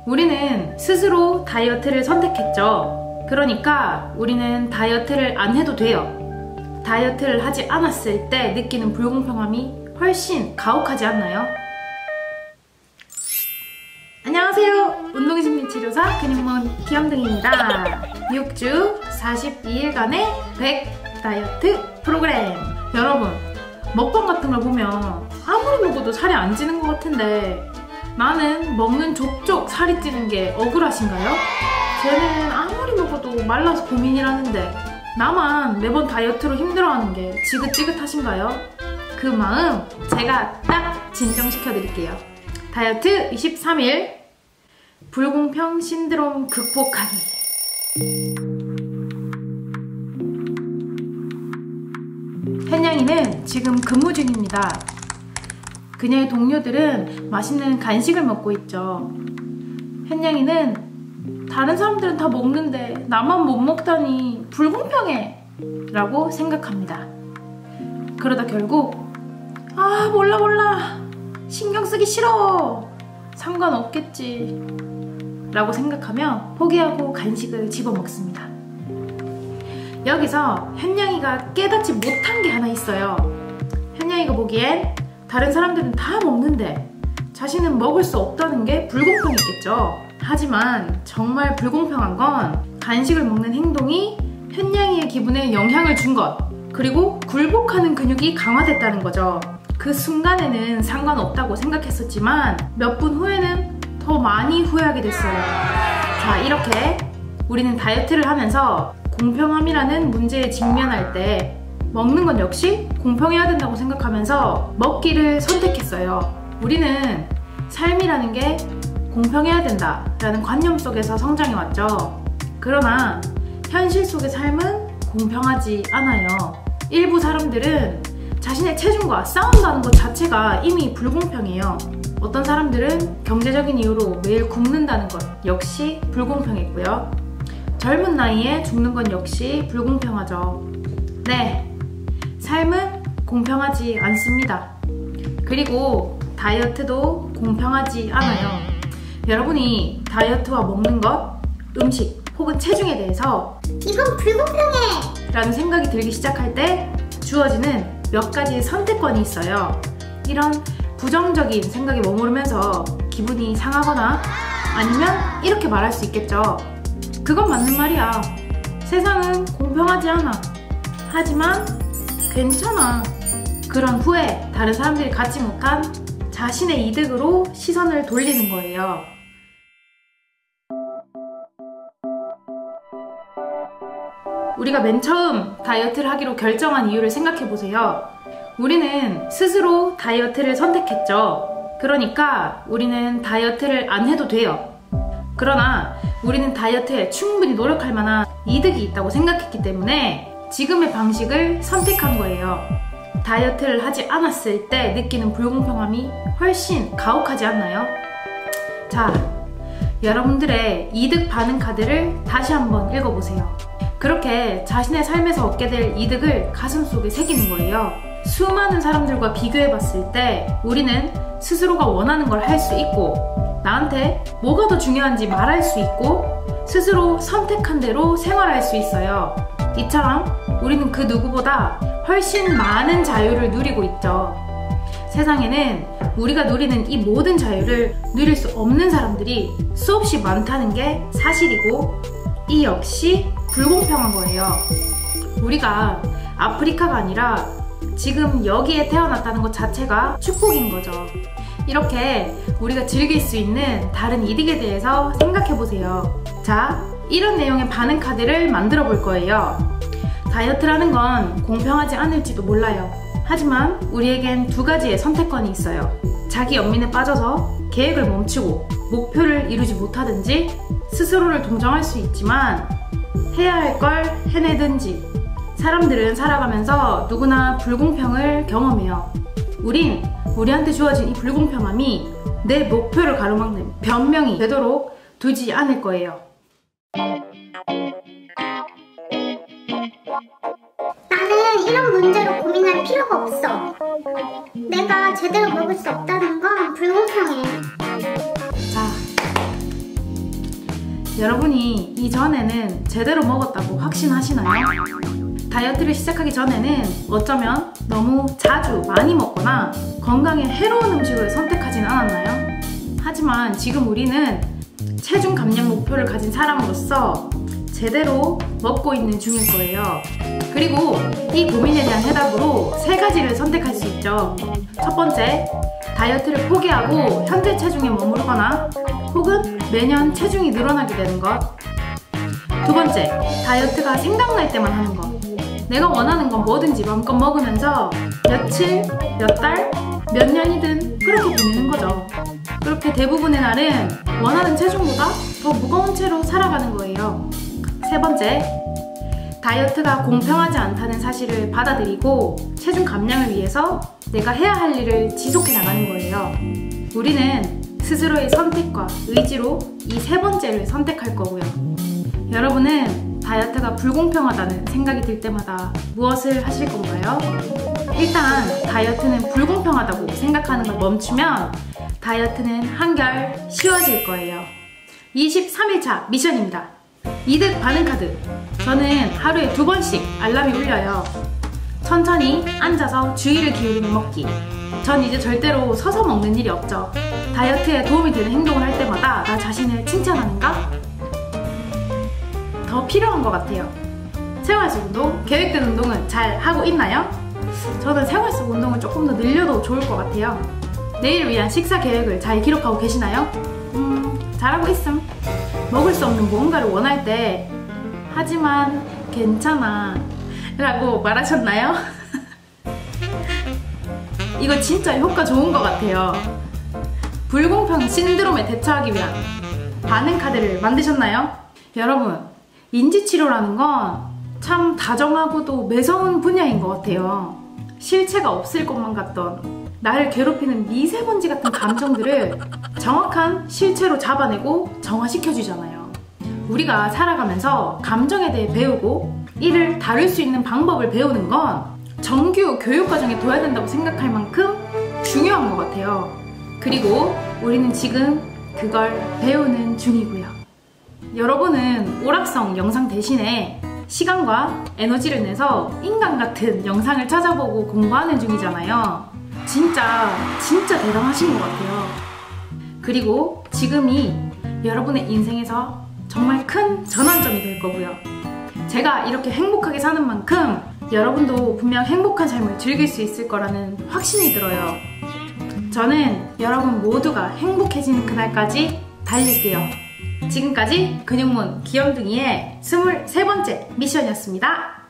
우리는 스스로 다이어트를 선택했죠. 그러니까 우리는 다이어트를 안 해도 돼요. 다이어트를 하지 않았을 때 느끼는 불공평함이 훨씬 가혹하지 않나요? 안녕하세요. 운동심리치료사 근육몬 김영등입니다. 6주 42일간의 100 다이어트 프로그램. 여러분, 먹방 같은 걸 보면 아무리 먹어도 살이 안 찌는 것 같은데 나는 먹는 족족 살이 찌는 게 억울하신가요? 쟤는 아무리 먹어도 말라서 고민이라는데 나만 매번 다이어트로 힘들어하는 게 지긋지긋하신가요? 그 마음 제가 딱 진정시켜 드릴게요. 다이어트 23일 불공평 신드롬 극복하기. 현양이는 지금 근무 중입니다. 그녀의 동료들은 맛있는 간식을 먹고 있죠. 현양이는 다른 사람들은 다 먹는데 나만 못 먹다니 불공평해 라고 생각합니다. 그러다 결국 몰라 신경 쓰기 싫어 상관없겠지 라고 생각하며 포기하고 간식을 집어먹습니다. 여기서 현양이가 깨닫지 못한 게 하나 있어요. 현양이가 보기엔 다른 사람들은 다 먹는데 자신은 먹을 수 없다는 게 불공평했겠죠. 하지만 정말 불공평한 건 간식을 먹는 행동이 현양이의 기분에 영향을 준 것, 그리고 굴복하는 근육이 강화됐다는 거죠. 그 순간에는 상관없다고 생각했었지만 몇 분 후에는 더 많이 후회하게 됐어요. 자, 이렇게 우리는 다이어트를 하면서 공평함이라는 문제에 직면할 때 먹는 건 역시 공평해야 된다고 생각하면서 먹기를 선택했어요. 우리는 삶이라는 게 공평해야 된다라는 관념 속에서 성장해왔죠. 그러나 현실 속의 삶은 공평하지 않아요. 일부 사람들은 자신의 체중과 싸운다는 것 자체가 이미 불공평해요. 어떤 사람들은 경제적인 이유로 매일 굶는다는 것 역시 불공평했고요. 젊은 나이에 죽는 건 역시 불공평하죠. 네, 삶은 공평하지 않습니다. 그리고 다이어트도 공평하지 않아요. 여러분이 다이어트와 먹는 것, 음식 혹은 체중에 대해서 이건 불공평해! 라는 생각이 들기 시작할 때 주어지는 몇 가지의 선택권이 있어요. 이런 부정적인 생각에 머무르면서 기분이 상하거나 아니면 이렇게 말할 수 있겠죠. 그건 맞는 말이야. 세상은 공평하지 않아. 하지만 괜찮아. 그런 후에 다른 사람들이 갖지 못한 자신의 이득으로 시선을 돌리는 거예요. 우리가 맨 처음 다이어트를 하기로 결정한 이유를 생각해 보세요. 우리는 스스로 다이어트를 선택했죠. 그러니까 우리는 다이어트를 안 해도 돼요. 그러나 우리는 다이어트에 충분히 노력할 만한 이득이 있다고 생각했기 때문에 지금의 방식을 선택한 거예요. 다이어트를 하지 않았을 때 느끼는 불공평함이 훨씬 가혹하지 않나요? 자, 여러분들의 이득 반응 카드를 다시 한번 읽어보세요. 그렇게 자신의 삶에서 얻게 될 이득을 가슴속에 새기는 거예요. 수많은 사람들과 비교해봤을 때 우리는 스스로가 원하는 걸 할 수 있고 나한테 뭐가 더 중요한지 말할 수 있고 스스로 선택한 대로 생활할 수 있어요. 이처럼 우리는 그 누구보다 훨씬 많은 자유를 누리고 있죠. 세상에는 우리가 누리는 이 모든 자유를 누릴 수 없는 사람들이 수없이 많다는 게 사실이고 이 역시 불공평한 거예요. 우리가 아프리카가 아니라 지금 여기에 태어났다는 것 자체가 축복인 거죠. 이렇게 우리가 즐길 수 있는 다른 이득에 대해서 생각해 보세요. 자, 이런 내용의 반응 카드를 만들어 볼 거예요. 다이어트라는 건 공평하지 않을지도 몰라요. 하지만 우리에겐 두 가지의 선택권이 있어요. 자기 연민에 빠져서 계획을 멈추고 목표를 이루지 못하든지 스스로를 동정할 수 있지만 해야 할 걸 해내든지. 사람들은 살아가면서 누구나 불공평을 경험해요. 우린 우리한테 주어진 이 불공평함이 내 목표를 가로막는 변명이 되도록 두지 않을 거예요. 나는 이런 문제로 고민할 필요가 없어. 내가 제대로 먹을 수 없다는 건 불공평해. 자, 여러분이 이전에는 제대로 먹었다고 확신하시나요? 다이어트를 시작하기 전에는 어쩌면 너무 자주 많이 먹거나 건강에 해로운 음식을 선택하진 않았나요? 하지만 지금 우리는 체중 감량 목표를 가진 사람으로서 제대로 먹고 있는 중일 거예요. 그리고 이 고민에 대한 해답으로 3가지를 선택할 수 있죠. 첫 번째, 다이어트를 포기하고 현재 체중에 머무르거나 혹은 매년 체중이 늘어나게 되는 것. 두 번째, 다이어트가 생각날 때만 하는 것. 내가 원하는 건 뭐든지 마음껏 먹으면서 며칠, 몇 달, 몇 년이든 그렇게 보내는 거죠. 그렇게 대부분의 날은 원하는 체중보다 더 무거운 채로 살아가는 거예요. 세 번째, 다이어트가 공평하지 않다는 사실을 받아들이고 체중 감량을 위해서 내가 해야 할 일을 지속해 나가는 거예요. 우리는 스스로의 선택과 의지로 이 3번째를 선택할 거고요. 여러분은 다이어트가 불공평하다는 생각이 들 때마다 무엇을 하실 건가요? 일단 다이어트는 불공평하다고 생각하는 걸 멈추면 다이어트는 한결 쉬워질 거예요. 23일차 미션입니다. 이득 반응 카드. 저는 하루에 2번씩 알람이 울려요. 천천히 앉아서 주의를 기울이며 먹기. 전 이제 절대로 서서 먹는 일이 없죠. 다이어트에 도움이 되는 행동을 할 때마다 나 자신을 칭찬하는가? 더 필요한 것 같아요. 생활 속 운동, 계획된 운동은 잘 하고 있나요? 저는 생활 속 운동을 조금 더 늘려도 좋을 것 같아요. 내일을 위한 식사 계획을 잘 기록하고 계시나요? 잘하고 있음. 먹을 수 없는 무언가를 원할 때 하지만 괜찮아 라고 말하셨나요? 이거 진짜 효과 좋은 것 같아요. 불공평 신드롬에 대처하기 위한 반응 카드를 만드셨나요? 여러분, 인지치료라는 건 참 다정하고도 매서운 분야인 것 같아요. 실체가 없을 것만 같던 나를 괴롭히는 미세먼지 같은 감정들을 정확한 실체로 잡아내고 정화시켜주잖아요. 우리가 살아가면서 감정에 대해 배우고 이를 다룰 수 있는 방법을 배우는 건 정규 교육과정에 둬야 된다고 생각할 만큼 중요한 것 같아요. 그리고 우리는 지금 그걸 배우는 중이고요. 여러분은 오락성 영상 대신에 시간과 에너지를 내서 인간 같은 영상을 찾아보고 공부하는 중이잖아요. 진짜 대단하신 것 같아요. 그리고 지금이 여러분의 인생에서 정말 큰 전환점이 될 거고요. 제가 이렇게 행복하게 사는 만큼 여러분도 분명 행복한 삶을 즐길 수 있을 거라는 확신이 들어요. 저는 여러분 모두가 행복해지는 그날까지 달릴게요. 지금까지 근육몬 귀염둥이의 23번째 미션이었습니다.